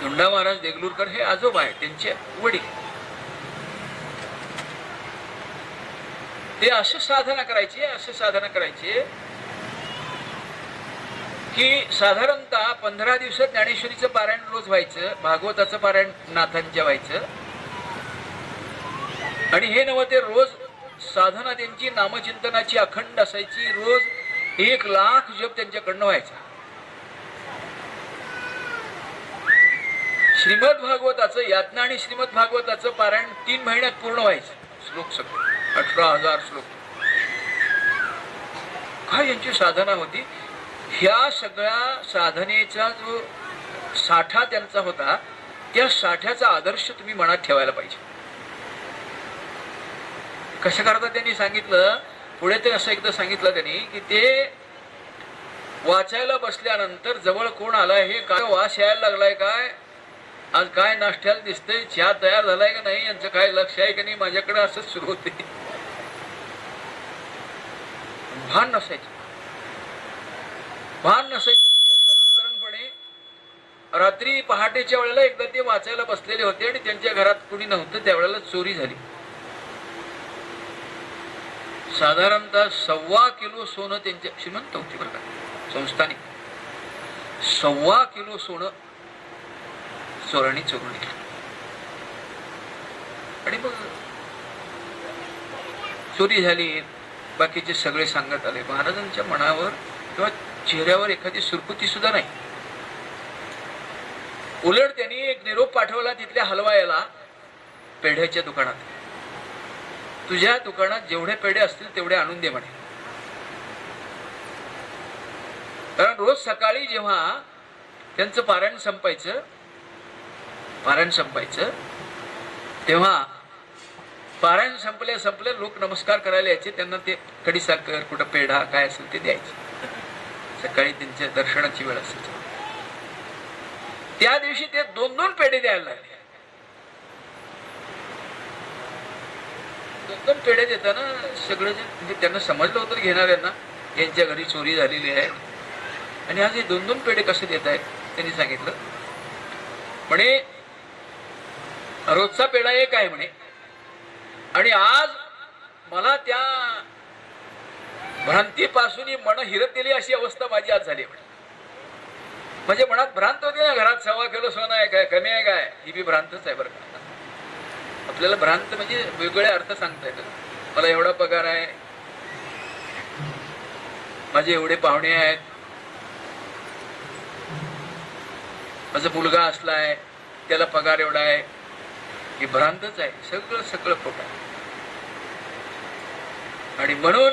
धोंडा महाराज देगलूरकर हे आजोबा आहे, त्यांचे वडील. ते असं साधना करायचे की साधारणतः 15 दिवसात ज्ञानेश्वरीचं पारायण रोज व्हायचं, भागवताचं पारायण नाथांच्या व्हायचं. आणि हे नव्हे ते रोज साधना त्यांची नामचिंतनाची अखंड असायची. रोज 1 लाख जप त्यांच्याकडनं व्हायचा. श्रीमद भागवताचं यातना आणि श्रीमद भागवताचं पारायण 3 महिन्यात पूर्ण व्हायचं. श्लोक सगळे 18,000 श्लोक. काय यांची साधना होती. ह्या सगळ्या साधनेचा जो साठा त्यांचा होता, त्या साठ्याचा आदर्श तुम्ही मनात ठेवायला पाहिजे. कसं करता त्यांनी सांगितलं पुढे. ते असं एकदा सांगितलं त्यांनी की ते वाचायला बसल्यानंतर जवळ कोण आलाय, हे काय वास यायला लागलाय, काय आज काय नाश्त्याला दिसतंय, चहा तयार झालाय का नाही, यांचं काय लक्ष आहे का नाही माझ्याकडे, असंच सुरू होते. भान नसायचं म्हणजे सर्वसाधारणपणे रात्री पहाटेच्या वेळेला एकदा ते वाचायला बसलेले होते आणि त्यांच्या घरात कुणी नव्हतं. त्यावेळेला चोरी झाली. साधारणतः 1.25 किलो सोनं त्यांच्या, श्रीमंत होती बरं का, संस्थानिक, 1.25 किलो सोनं चोरांनी चोरून नेलं. आणि मग चोरी झाली. बाकीचे सगळे सांगत आले. महाराजांच्या मनावर किंवा चेहऱ्यावर एखादी सुरकुती सुद्धा नाही. उलट त्यांनी एक निरोप पाठवला तिथल्या हलवायाला, पेढ्याच्या दुकानात, तुझ्या दुकानात जेवढे पेढे असतील तेवढे आणून दे म्हणे. कारण रोज सकाळी जेव्हा त्यांचं पारायण संपायचं तेव्हा पारायण संपले लोक नमस्कार करायला यायचे. त्यांना ते खडीसाखर, कुठं पेढा काय असेल ते द्यायचे. सकाळी त्यांच्या दर्शनाची वेळ असायची. त्या दिवशी ते 2-2 पेढे द्यायला लागले. 2-2 पेढे देताना सगळं म्हणजे त्यांना समजलं होतं घेणाऱ्यांना यांच्या घरी चोरी झालेली आहे. आणि आज हे 2-2 पेढे कसे देत आहेत त्यांनी सांगितलं. म्हणे रोजचा पेढा 1 आहे म्हणे, आणि आज मला त्या भ्रांतीपासून मन हिरत दिली अशी अवस्था माझी आज झाली. म्हणजे मनात भ्रांत होती ना, घरात 1.25 किलो सोनं आहे काय, कमी आहे काय, ही बी भ्रांतच आहे बरं का. आपल्याला भ्रांत म्हणजे वेगवेगळे अर्थ सांगता येतात. मला एवढा पगार आहे, माझे एवढे पाहुणे आहेत, माझा मुलगा असलाय त्याला पगार एवढा आहे, ही भ्रांतच आहे. सगळं खोटं आहे. आणि म्हणून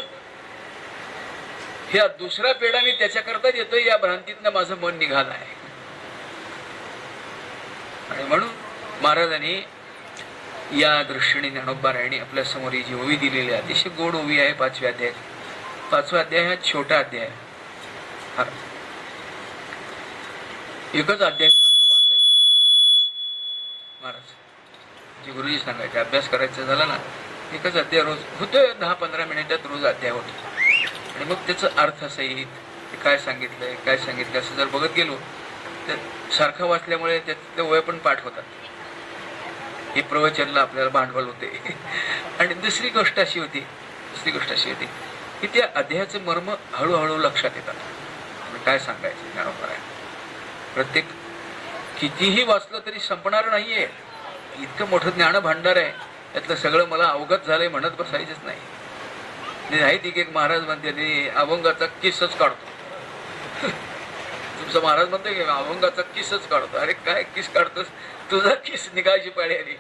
ह्या दुसरा पेढा मी त्याच्याकरता देतोय, या भ्रांतीतनं माझं मन निघालं आहे. आणि म्हणून महाराजांनी या दृष्टीने ज्ञानोबारायांनी आपल्या समोर ही जी ओवी दिलेली आहे, अतिशय गोड ओवी आहे. 5व्या अध्याय. 5वा अध्याय हा छोटा अध्याय आहे. एकच अध्याय सारखं वाचायचं. महाराज जे गुरुजी सांगायचे, अभ्यास करायचा झाला ना, एकच अध्याय रोज होतोय. 10-15 मिनिटात रोज अध्याय होतो. आणि मग त्याचा अर्थ सहित काय सांगितलंय असं जर बघत गेलो तर सारखं वाचल्यामुळे त्यातले वय पण पाठ होतात. हे प्रवचनला आपल्याला भांडवल होते. आणि दुसरी गोष्ट अशी होती की त्या अध्यायाचं मर्म हळूहळू लक्षात येतात. काय सांगायचं ज्ञानोबाराय, प्रत्येक कितीही वाचलं तरी संपणार नाहीये. इतकं मोठं ज्ञान भांडार आहे, त्यातलं सगळं मला अवगत झालंय म्हणत बसायचंच नाही. एक महाराज म्हणते अभंगाचा किसच काढतो. तुमचा महाराज म्हणतोय की अभंगाचा किसच काढतो. अरे काय किस काढतोस, तुझा किस निघायची पाळी आली.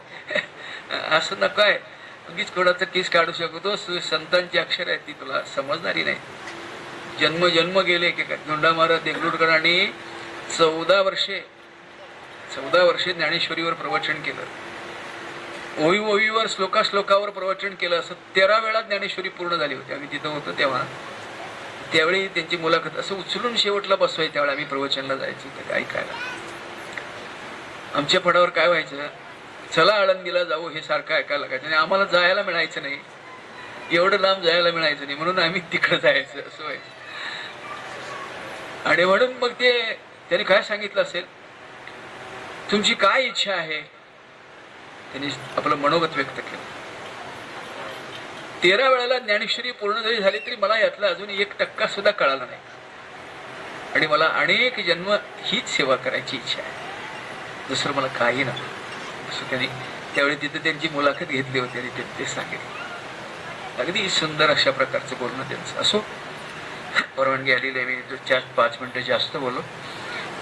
असं नको आहे. उगीच कोणाचा किस काढू शकतो. संतांची अक्षर आहे ती तुला समजणारी नाही. जन्म गेले की काय. धोंडा महाराज देगलूरकरांनी 14 वर्षे ज्ञानेश्वरीवर प्रवचन केलं. ओवीवर श्लोकावर प्रवचन केलं. असं 13 वेळा ज्ञानेश्वरी पूर्ण झाली होती. आम्ही तिथं होतो तेव्हा. त्यावेळी त्यांची मुलाखत असं उचलून शेवटला बसवाय. त्यावेळी आम्ही प्रवचनला जायचो ऐकायला. आमच्या फडावर काय व्हायचं, चला आळंदीला जाऊ हे सारखं ऐकायला लागायचं. आणि आम्हाला जायला मिळायचं नाही, एवढं लांब जायला मिळायचं नाही, म्हणून आम्ही तिकडं जायचं असं व्हायचं. आणि म्हणून मग ते त्यांनी काय सांगितलं असेल तुमची काय इच्छा आहे? त्यांनी आपलं मनोगत व्यक्त केलं. 13 वेळेला ज्ञानेश्वरी पूर्ण जरी झाली तरी मला यातला अजून 1% सुद्धा कळाला नाही, आणि मला अनेक जन्म हीच सेवा करायची इच्छा आहे, दुसरं मला काही नको. असं त्यांनी त्यावेळी तिथे त्यांची मुलाखत घेतली होती आणि ते सांगितलं. अगदी सुंदर अशा प्रकारचं बोलणं त्यांचं. असो, परवानगी आलेली आहे. मी 4-5 मिनिटं जास्त बोललो.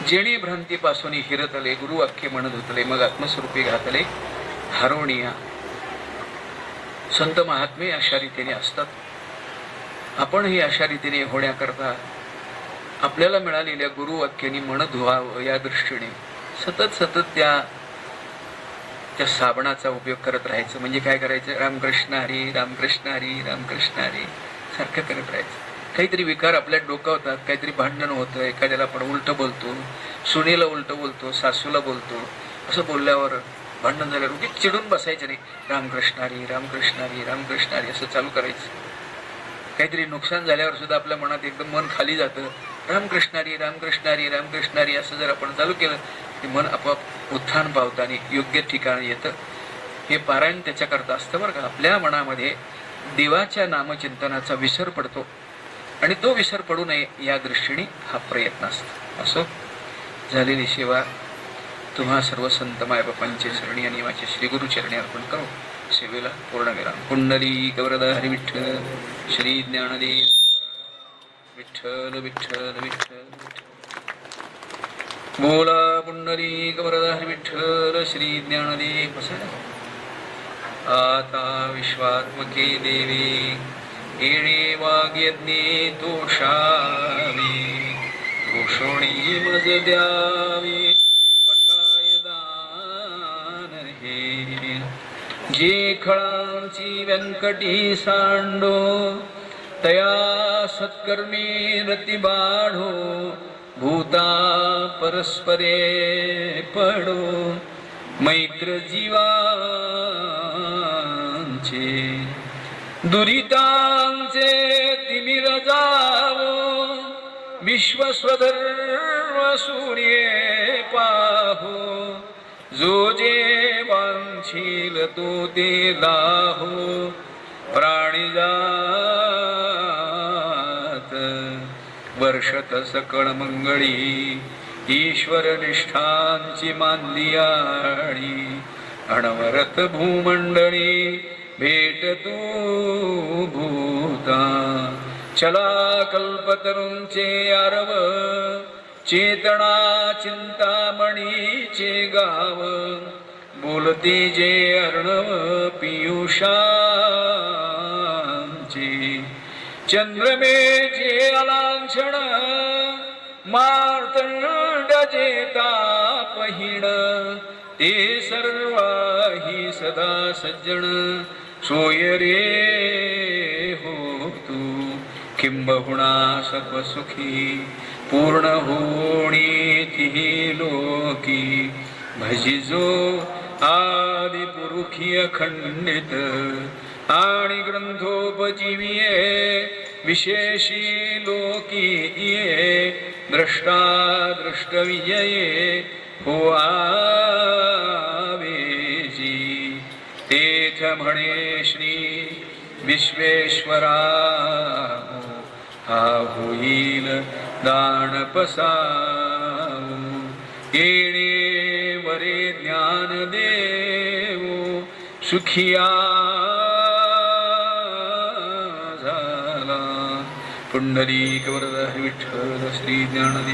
जेणे भ्रांतीपासून हिरतले गुरु अख्खे म्हणत होतले, मग आत्मस्वरूपी घातले हरवणिया. संत महात्मे अशा रीतीने असतात. आपणही अशा रीतीने होण्याकरता आपल्याला मिळालेल्या गुरु वाक्यांनी म्हणत व्हावं या दृष्टीने सतत त्या साबणाचा उपयोग करत राहायचं. म्हणजे काय करायचं? रामकृष्ण हरी, रामकृष्ण हरी, रामकृष्ण हरी सारखं करत राहायचं. काहीतरी विकार आपल्या डोकावतात, काहीतरी भांडण होतं, एखाद्याला आपण उलट बोलतो, सुनेला उलट बोलतो, सासूला बोलतो. असं बोलल्यावर भांडण झाल्यावर उगीच चिडून बसायचं नाही. रामकृष्ण हरी, रामकृष्ण हरी, रामकृष्ण हरी असं चालू करायचं. काहीतरी नुकसान झाल्यावर सुद्धा आपल्या मनात एकदम मन खाली जातं. रामकृष्ण हरी, रामकृष्ण हरी, रामकृष्ण हरी असं जर आपण चालू केलं की मन आपोआप उत्थान पावताना योग्य ठिकाणी येतं. हे पारायण त्याच्याकरता असतं बरं का. आपल्या मनामध्ये देवाच्या नामचिंतनाचा विसर पडतो आणि तो विसर पडू नये या दृष्टीने हा प्रयत्न असतो. असो, झालेली सेवा तुम्हा सर्व संत मायबापांचे चरणी आणि माझ्या श्री गुरुचरणी अर्पण करू. सेवेला पूर्णविराम. कुंडली गौरदा हरी विठ्ठल, श्री ज्ञानदेव विठ्ठल विठ्ठल विठ्ठल. बोला पुंडली गौरदा हरी विठ्ठल, श्री ज्ञानदेव. आता विश्वात्मके देवी येणे वाग्यज्ञे तोषावी, घोषणी मज द्यावी पशाय दान हे. जे खळांची व्यंकटी सांडो, तया सत्कर्मी रती बाढो. भूता परस्परे पडो, मैत्र जीवांचे दुरितांचे तिमिर जावो. विश्वस्वधर्म सूर्ये पाहो, जो जे वांछील तो ते लाहो. प्राणिजात वर्षत सकळ मंगळी, ईश्वर निष्ठांची मांदियाळी. अणवरत भूमंडळी भेट तू भूता. चला कल्पतरूंचे आरव, चेतना चिंतामणीचे गाव. बोलते जे अर्णव पियुषांची, चंद्रमेचे अलांछण मार्तंड जे तापहीण. ते सर्वाही सदा सज्जन, सोय रे हो तू. किंबहुना सर्व सुखी पूर्ण होणी ती लोकी. भजिजो आदि पुरुखी अखंडित, आणि ग्रंथोपजीविये विशेषी लोकी ये. द्रष्टा दृष्टविजये हो आवेजी. तेथ म्हणे श्री विश्वेश्वरा, हा होईल दान पसावू. येणे वरे ज्ञान देवो, सुखिया झाला. पुंडलिक वरदा विठ्ठल, श्री ज्ञानदेव.